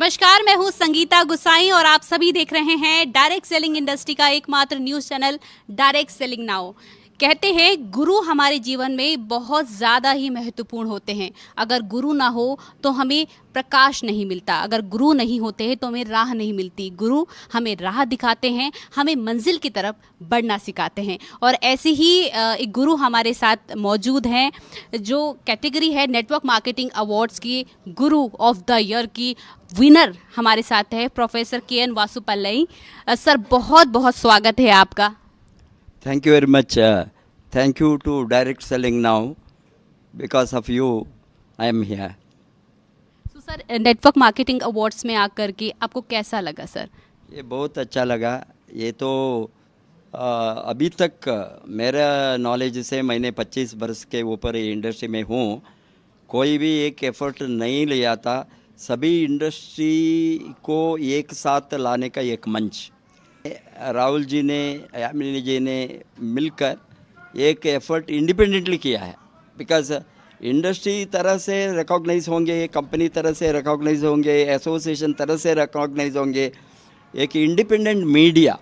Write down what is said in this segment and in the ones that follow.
नमस्कार, मैं हूँ संगीता गुसाई और आप सभी देख रहे हैं डायरेक्ट सेलिंग इंडस्ट्री का एकमात्र news channel direct selling now. कहते हैं गुरु हमारे जीवन में बहुत ज़्यादा ही महत्वपूर्ण होते हैं। अगर गुरु ना हो तो हमें प्रकाश नहीं मिलता, अगर गुरु नहीं होते हैं तो हमें राह नहीं मिलती। गुरु हमें राह दिखाते हैं, हमें मंजिल की तरफ बढ़ना सिखाते हैं। और ऐसे ही एक गुरु हमारे साथ मौजूद हैं जो कैटेगरी है नेटवर्क मार्केटिंग अवार्ड्स की गुरु ऑफ द ईयर की विनर हमारे साथ है प्रोफेसर के.एन. वासुपल्लई। सर, बहुत बहुत स्वागत है आपका। Thank you very much. Thank you to Direct Selling Now. Because of you, I am here. तो सर, नेटवर्क मार्केटिंग अवार्ड्स में आकर के आपको कैसा लगा सर? ये बहुत अच्छा लगा। ये तो अभी तक मेरा नॉलेज से मैंने 25 वर्ष के ऊपर इंडस्ट्री में हूँ, कोई भी एक एफर्ट नहीं लिया था। सभी इंडस्ट्री को एक साथ लाने का एक मंच राहुल जी ने, यामिनी जी ने मिलकर एक एफर्ट इंडिपेंडेंटली किया है। बिकॉज इंडस्ट्री तरह से रिकॉग्नाइज होंगे, कंपनी तरह से रिकॉग्नाइज होंगे, एसोसिएशन तरह से रिकॉग्नाइज होंगे। एक इंडिपेंडेंट मीडिया,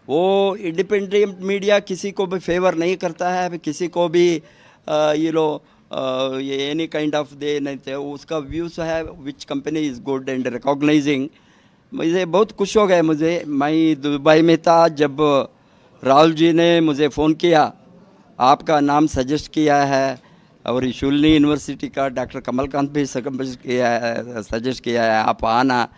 वो इंडिपेंडेंट मीडिया किसी को भी फेवर नहीं करता है, किसी को भी एनी काइंड ऑफ दे नहीं थे। उसका व्यूज़ है which company is good and recognising. मुझे बहुत खुश हो गए। मैं दुबई में था जब राहुल जी ने मुझे फ़ोन किया, आपका नाम सजेस्ट किया है और शुल्नी यूनिवर्सिटी का डॉक्टर कमलकांत भी सजेस्ट किया है, आप आना।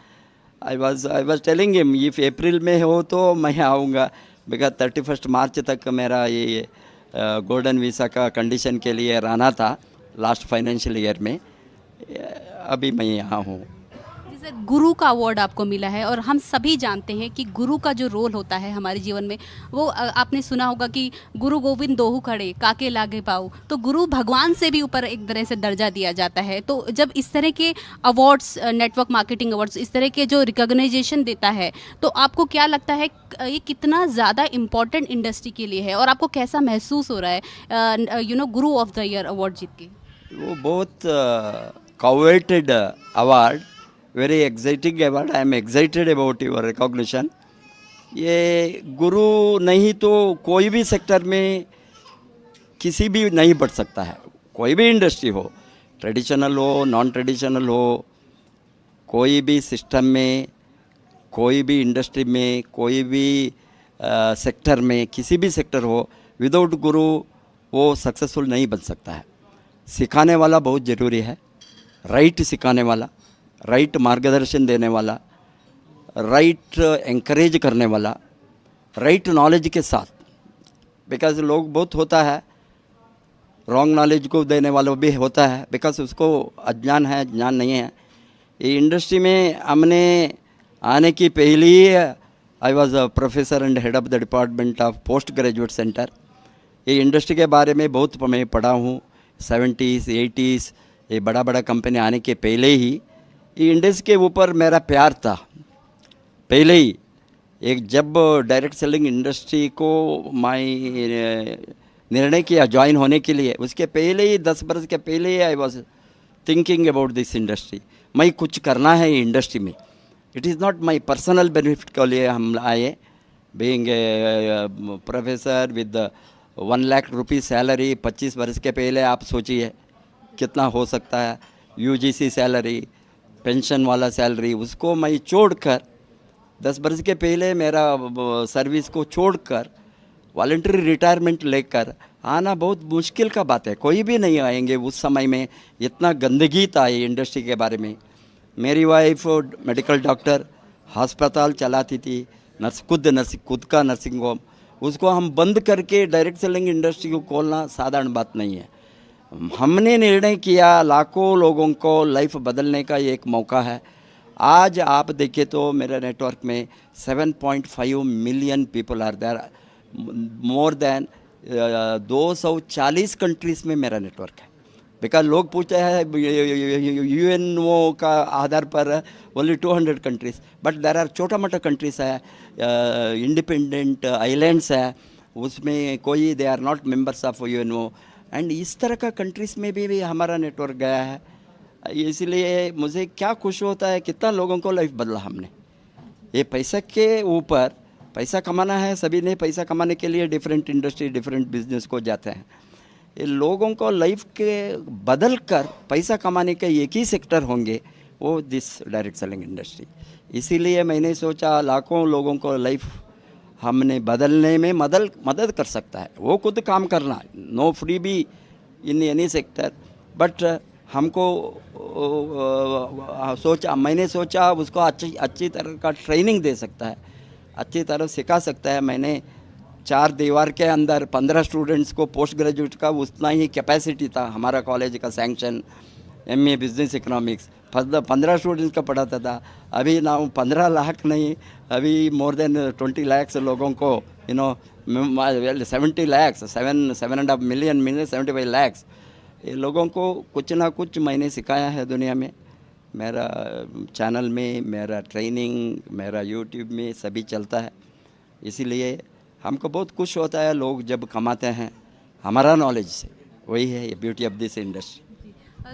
I was telling him if April में हो तो मैं आऊँगा, बिकॉज 31 मार्च तक मेरा ये गोल्डन वीज़ा का कंडीशन के लिए रहना था लास्ट फाइनेंशियल ईयर में। अभी मैं यहाँ हूँ। सर, गुरु का अवार्ड आपको मिला है और हम सभी जानते हैं कि गुरु का जो रोल होता है हमारे जीवन में, वो आपने सुना होगा कि गुरु गोविंद दोहु खड़े काके लागे पाऊ। तो गुरु भगवान से भी ऊपर एक तरह से दर्जा दिया जाता है। तो जब इस तरह के अवार्ड्स, नेटवर्क मार्केटिंग अवार्ड्स, इस तरह के जो रिकॉग्नाइजेशन देता है, तो आपको क्या लगता है ये कितना ज़्यादा इम्पोर्टेंट इंडस्ट्री के लिए है और आपको कैसा महसूस हो रहा है गुरु ऑफ द ईयर अवार्ड जीत के? वो बहुत coveted award, very exciting award. I am excited about your recognition. ये गुरु नहीं तो कोई भी सेक्टर में किसी भी नहीं बढ़ सकता है। कोई भी इंडस्ट्री हो, ट्रेडिशनल हो, नॉन ट्रेडिशनल हो, कोई भी सिस्टम में, कोई भी इंडस्ट्री में, कोई भी सेक्टर में, किसी भी सेक्टर हो, विदाउट गुरु वो सक्सेसफुल नहीं बन सकता है। सिखाने वाला बहुत ज़रूरी है, राइट सिखाने वाला, राइट मार्गदर्शन देने वाला, राइट एंकरेज करने वाला, राइट नॉलेज के साथ। बिकॉज लोग बहुत होता है, रॉन्ग नॉलेज को देने वाला भी होता है, बिकॉज उसको अज्ञान है, ज्ञान नहीं है। ये इंडस्ट्री में हमने आने की पहले ही I was a professor and head of the department of post graduate centre. ये इंडस्ट्री के बारे में बहुत मैं पढ़ा हूँ। 70s 80s ये बड़ा बड़ा कंपनी आने के पहले ही ये इंडस्ट्री के ऊपर मेरा प्यार था। पहले ही एक जब डायरेक्ट सेलिंग इंडस्ट्री को मैं निर्णय किया ज्वाइन होने के लिए, उसके पहले ही 10 वर्ष के पहले ही I was thinking about this industry. मैं कुछ करना है इंडस्ट्री में। It is not my personal benefit के लिए हम आए। बीइंग प्रोफेसर विद 1 लाख रुपये सैलरी 25 वर्ष के पहले, आप सोचिए कितना हो सकता है। यूजीसी सैलरी, पेंशन वाला सैलरी, उसको मैं छोड़कर 10 वर्ष के पहले मेरा सर्विस को छोड़कर वॉलंटरी रिटायरमेंट लेकर आना बहुत मुश्किल का बात है। कोई भी नहीं आएंगे उस समय में। इतना गंदगी था ये इंडस्ट्री के बारे में। मेरी वाइफ मेडिकल डॉक्टर, अस्पताल चलाती थी, खुद का नर्सिंग होम, उसको हम बंद करके डायरेक्ट सेलिंग इंडस्ट्री को खोलना साधारण बात नहीं है। हमने निर्णय किया, लाखों लोगों को लाइफ बदलने का एक मौका है। आज आप देखें तो मेरे नेटवर्क में 7.5 million people are there, more than 240 countries में मेरा नेटवर्क है। बिकॉज लोग पूछते हैं यूएनओ का आधार पर only 200 countries, but there are छोटा मोटा कंट्रीज़ है, इंडिपेंडेंट आइलैंड्स है, उसमें कोई they are not members of UNO. And इस तरह का कंट्रीज़ में भी हमारा नेटवर्क गया है। इसलिए मुझे क्या खुश होता है, कितना लोगों को लाइफ बदला हमने। ये पैसा के ऊपर, पैसा कमाना है, सभी ने पैसा कमाने के लिए डिफरेंट इंडस्ट्री डिफरेंट बिजनेस को जाते हैं। ये लोगों को लाइफ के बदल कर पैसा कमाने के एक ही सेक्टर होंगे, वो दिस डायरेक्ट सेलिंग इंडस्ट्री। इसीलिए मैंने सोचा लाखों लोगों को लाइफ हमने बदलने में मदद कर सकता है। वो खुद काम करना, नो फ्री भी इन एनी सेक्टर, बट हमको मैंने सोचा उसको अच्छी तरह का ट्रेनिंग दे सकता है, अच्छी तरह सिखा सकता है। मैंने 4 दीवार के अंदर 15 स्टूडेंट्स को पोस्ट ग्रेजुएट का उतना ही कैपेसिटी था हमारा कॉलेज का sanction, MA business economics 15 students का पढ़ाता था। अभी ना 15 लाख नहीं, अभी मोर देन 20 lakhs लोगों को 70 lakhs 7.5 million 75 lakhs ये लोगों को कुछ ना कुछ मैंने सिखाया है दुनिया में। मेरा चैनल में, मेरा ट्रेनिंग, मेरा यूट्यूब में सभी चलता है। इसीलिए हमको बहुत खुश होता है लोग जब कमाते हैं हमारा नॉलेज से। वही है ये ब्यूटी ऑफ दिस इंडस्ट्री।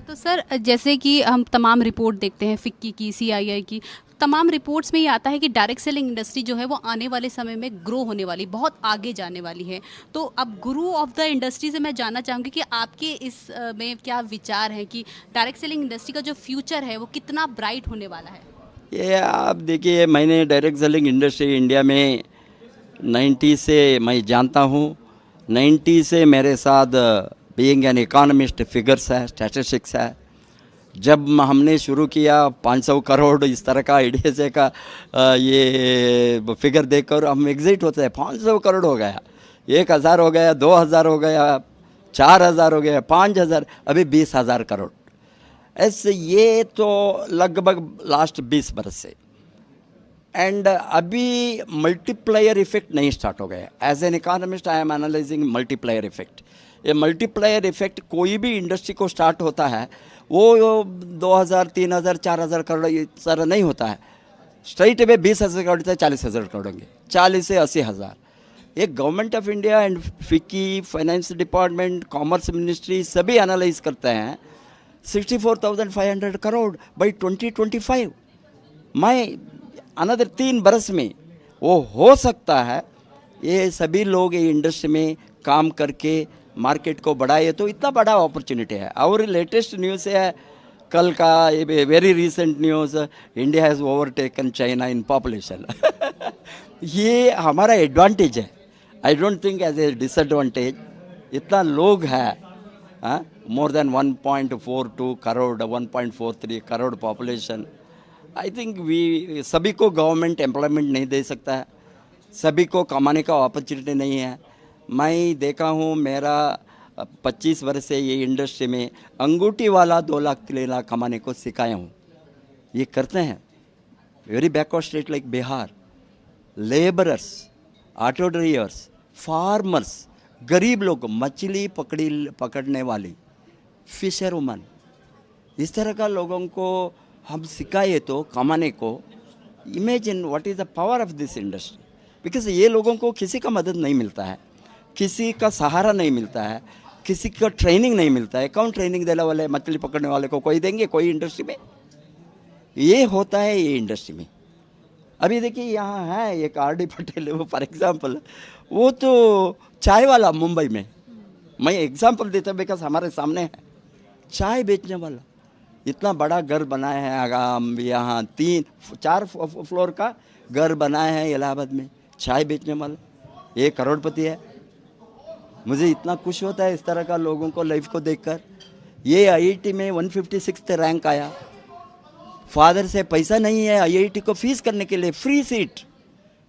तो सर, जैसे कि हम तमाम रिपोर्ट देखते हैं, फिक्की की, CII की, तमाम रिपोर्ट्स में ये आता है कि डायरेक्ट सेलिंग इंडस्ट्री जो है वो आने वाले समय में ग्रो होने वाली, बहुत आगे जाने वाली है। तो अब गुरु ऑफ द इंडस्ट्री से मैं जानना चाहूँगी कि आपके इस में क्या विचार हैं कि डायरेक्ट सेलिंग इंडस्ट्री का जो फ्यूचर है वो कितना ब्राइट होने वाला है? ये आप देखिए, मैंने डायरेक्ट सेलिंग इंडस्ट्री इंडिया में 90 से मैं जानता हूँ। 90 से मेरे साथ बीइंग एन इकोनॉमिस्ट फिगर्स है, स्टैटिस्टिक्स है। जब हमने शुरू किया 500 करोड़ इस तरह का आइडिया से का ये फिगर देखकर हम एग्जिट होते हैं। 500 करोड़ हो गया, 1000 हो गया, 2000 हो गया, 4000 हो गया, 5000, अभी 20,000 करोड़। ऐसे ये तो लगभग लास्ट 20 बरस से। एंड अभी मल्टीप्लायर इफेक्ट नहीं स्टार्ट हो गया। As an economist I am analysing multiplier effect. ये मल्टीप्लायर इफेक्ट कोई भी इंडस्ट्री को स्टार्ट होता है वो 2000, 3000, 4000 करोड़ इस तरह नहीं होता है। स्ट्राइट वे 20,000 करोड़ से 40,000 करोड़ होंगे, 40 से 80,000। ये government of India and FICCI, finance department, commerce ministry सभी एनालाइज करते हैं 64,500 करोड़ बाई 2025। मैं अनदर 3 बरस में वो हो सकता है। ये सभी लोग ये इंडस्ट्री में काम करके मार्केट को बढ़ाए तो इतना बड़ा अपॉर्चुनिटी है। और लेटेस्ट न्यूज़ है कल का, very recent news, India has overtaken China in population. ये हमारा एडवांटेज है, I don't think as a disadvantage. इतना लोग है, more than 1.42 crore, 1.43 crore population. I think we सभी को गवर्नमेंट एम्प्लॉयमेंट नहीं दे सकता है, सभी को कमाने का अपॉर्चुनिटी नहीं है। मैं देखा हूँ, मेरा 25 वर्ष से ये इंडस्ट्री में अंगूठी वाला 2 लाख 3 लाख कमाने को सिखाया हूँ। ये करते हैं। Very backward state like Bihar, labourers, auto drivers, farmers, गरीब लोग, मछली पकड़ने वाली, फिशर वुमन, इस तरह का लोगों को हम सिखाए तो कमाने को। Imagine what is the power of this industry. Because ये लोगों को किसी का मदद नहीं मिलता है, किसी का सहारा नहीं मिलता है, किसी का ट्रेनिंग नहीं मिलता है। कौन ट्रेनिंग देने वाले? मछली पकड़ने वाले को कोई देंगे? कोई इंडस्ट्री में ये होता है। ये इंडस्ट्री में अभी देखिए यहाँ है एक RD पटेल, वो फॉर एग्जांपल, वो तो चाय वाला मुंबई में, मैं एग्जांपल देता हूँ बिकॉज हमारे सामने है, चाय बेचने वाला, इतना बड़ा घर बनाया है। यहाँ 3-4 फ्लोर का घर बनाया है इलाहाबाद में, चाय बेचने वाला, 1 करोड़पति है। मुझे इतना खुश होता है इस तरह का लोगों को लाइफ को देखकर। ये IIT में 156th रैंक आया। फादर से पैसा नहीं है IIT को फीस करने के लिए, फ्री सीट,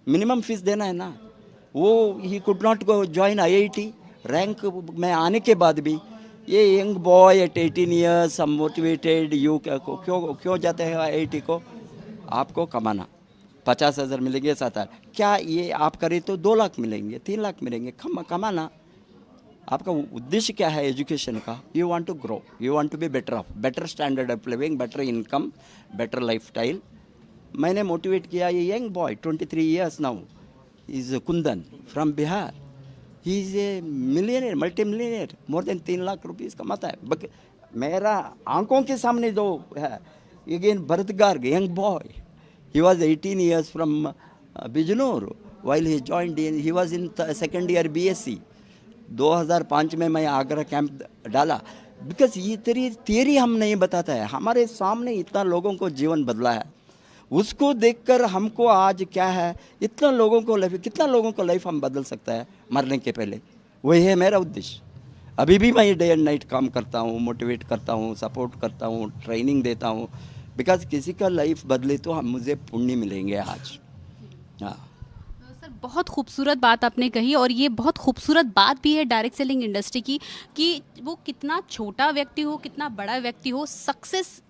मिनिमम फीस देना है ना। वो he could not go join IIT। Rank में आने के बाद भी ये young boy eight 18 years motivated, you क्यों जाते हैं IIT को? आपको कमाना 50,000 मिलेंगे, 7,000, क्या ये आप करें तो 2 लाख मिलेंगे, 3 लाख मिलेंगे। कमाना आपका उद्देश्य क्या है एजुकेशन का? You want to grow, you want to be better off, better standard of living, better income, better lifestyle. मैंने मोटिवेट किया ये young boy 23 years now, is Kundan from Bihar. He is a millionaire, multi millionaire, more than 3 lakh rupees कमाता है। मेरा आंखों के सामने जो है, again Bharat Garg, young boy, he was 18 years from Bijnor. While he joined in, he was in second year BSc. 2005 में मैं आगरा कैंप डाला, बिकॉज ये तेरी थियरी हम नहीं बताता है, हमारे सामने इतना लोगों को जीवन बदला है, उसको देखकर हमको आज क्या है, इतना लोगों को लाइफ, कितना लोगों को लाइफ हम बदल सकता है मरने के पहले, वही है मेरा उद्देश्य। अभी भी मैं डे एंड नाइट काम करता हूँ, मोटिवेट करता हूँ, सपोर्ट करता हूँ, ट्रेनिंग देता हूँ, बिकॉज किसी का लाइफ बदले तो हम मुझे पुण्य मिलेंगे आज। हाँ सर, बहुत खूबसूरत बात आपने कही, और ये बहुत खूबसूरत बात भी है डायरेक्ट सेलिंग इंडस्ट्री की कि वो कितना छोटा व्यक्ति हो, कितना बड़ा व्यक्ति हो, सक्सेस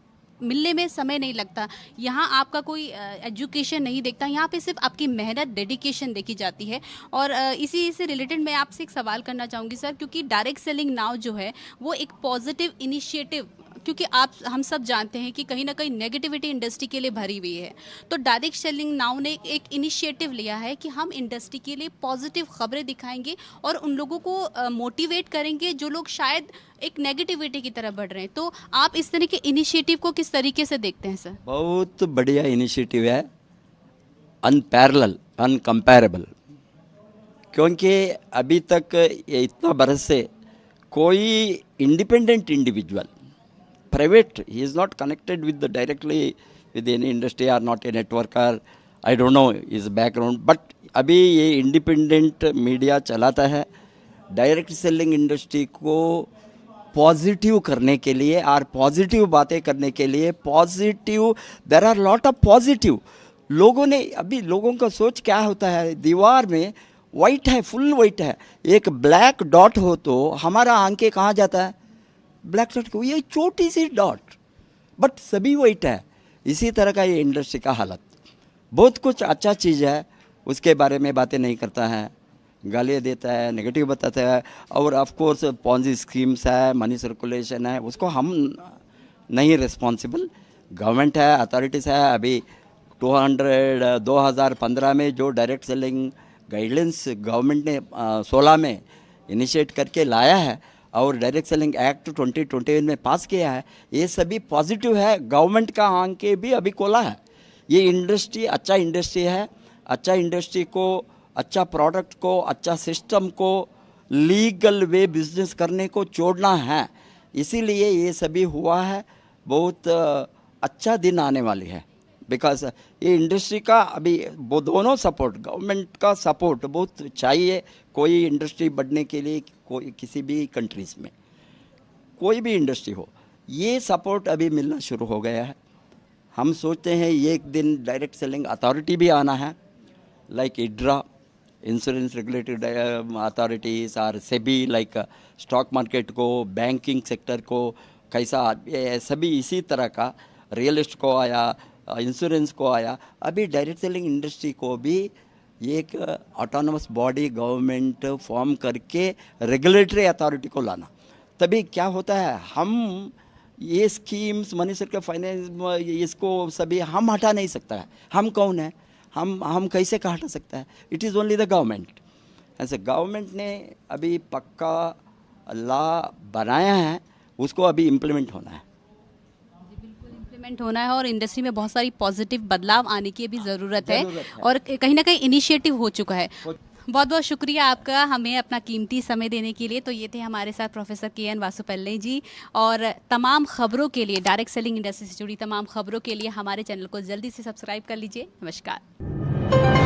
मिलने में समय नहीं लगता। यहाँ आपका कोई एजुकेशन नहीं देखता, यहाँ पे सिर्फ आपकी मेहनत, डेडिकेशन देखी जाती है। और इसी से रिलेटेड मैं आपसे एक सवाल करना चाहूँगी सर, क्योंकि डायरेक्ट सेलिंग नाउ जो है वो एक पॉजिटिव इनिशिएटिव, क्योंकि हम सब जानते हैं कि कहीं ना कहीं नेगेटिविटी इंडस्ट्री के लिए भरी हुई है, तो डायरेक्ट सेलिंग नाउ ने एक इनिशिएटिव लिया है कि हम इंडस्ट्री के लिए पॉजिटिव खबरें दिखाएंगे और उन लोगों को मोटिवेट करेंगे जो लोग शायद एक नेगेटिविटी की तरफ बढ़ रहे हैं। तो आप इस तरह के इनिशिएटिव को किस तरीके से देखते हैं सर? बहुत बढ़िया इनिशिएटिव है, अनपैरेलल, अनकम्पेरेबल, क्योंकि अभी तक ये इतना बरस से कोई independent individual, private, he is not connected with the directly with any industry or not a networker, I don't know his background, but अभी ये इंडिपेंडेंट मीडिया चलाता है डायरेक्ट सेलिंग इंडस्ट्री को पॉजिटिव करने के लिए और पॉजिटिव बातें करने के लिए। Positive, there are lot of positive. लोगों ने, अभी लोगों का सोच क्या होता है, दीवार में वाइट है, फुल वाइट है, एक ब्लैक डॉट हो तो हमारा आंखें कहाँ जाता है, ब्लैक डॉट को, ये छोटी सी डॉट, बट सभी वाइट है। इसी तरह का ये इंडस्ट्री का हालत, बहुत कुछ अच्छा चीज़ है उसके बारे में बातें नहीं करता है, गालियाँ देता है, नेगेटिव बताता है, और ऑफ कोर्स पॉन्जी स्कीम्स है, मनी सर्कुलेशन है, उसको हम नहीं रिस्पॉन्सिबल, गवर्नमेंट है, अथॉरिटीज़ है। अभी 2015 में जो डायरेक्ट सेलिंग गाइडलाइंस गवर्नमेंट ने 16 में इनिशिएट करके लाया है और डायरेक्ट सेलिंग एक्ट 2021 में पास किया है, ये सभी पॉजिटिव है। गवर्नमेंट का आंखें भी अभी खोला है, ये इंडस्ट्री अच्छा इंडस्ट्री है, अच्छा इंडस्ट्री को, अच्छा प्रोडक्ट को, अच्छा सिस्टम को लीगल वे बिजनेस करने को छोड़ना है, इसीलिए ये सभी हुआ है। बहुत अच्छा दिन आने वाली है, बिकॉज ये इंडस्ट्री का अभी वो दोनों सपोर्ट, गवर्नमेंट का सपोर्ट बहुत चाहिए कोई इंडस्ट्री बढ़ने के लिए, कोई किसी भी कंट्रीज़ में कोई भी इंडस्ट्री हो, ये सपोर्ट अभी मिलना शुरू हो गया है। हम सोचते हैं एक दिन डायरेक्ट सेलिंग अथॉरिटी भी आना है, लाइक इड्रा, इंश्योरेंस रेगुलेटरी अथॉरिटीज़, और सेबी, लाइक स्टॉक मार्केट को, बैंकिंग सेक्टर को कैसा, सभी इसी तरह का, रियल एस्टेट को आया, इंश्योरेंस को आया, अभी डायरेक्ट सेलिंग इंडस्ट्री को भी एक ऑटोनमस बॉडी गवर्नमेंट फॉर्म करके रेगुलेटरी अथॉरिटी को लाना, तभी क्या होता है, हम ये स्कीम्स, मनी सर्कुलर फाइनेंस, इसको सभी हम हटा नहीं सकता है। हम कौन है, हम कैसे का हटा सकता है, it is only the government. ऐसे गवर्नमेंट ने अभी पक्का लॉ बनाया है, उसको अभी इम्प्लीमेंट होना है, इम्प्लीमेंट होना है, और इंडस्ट्री में बहुत सारी पॉजिटिव बदलाव आने की भी ज़रूरत है, और कहीं ना कहीं इनिशिएटिव हो चुका है। बहुत बहुत शुक्रिया आपका हमें अपना कीमती समय देने के लिए। तो ये थे हमारे साथ प्रोफेसर के.एन. वासुपल्ले जी, और तमाम खबरों के लिए, डायरेक्ट सेलिंग इंडस्ट्री से जुड़ी तमाम खबरों के लिए हमारे चैनल को जल्दी से सब्सक्राइब कर लीजिए। नमस्कार।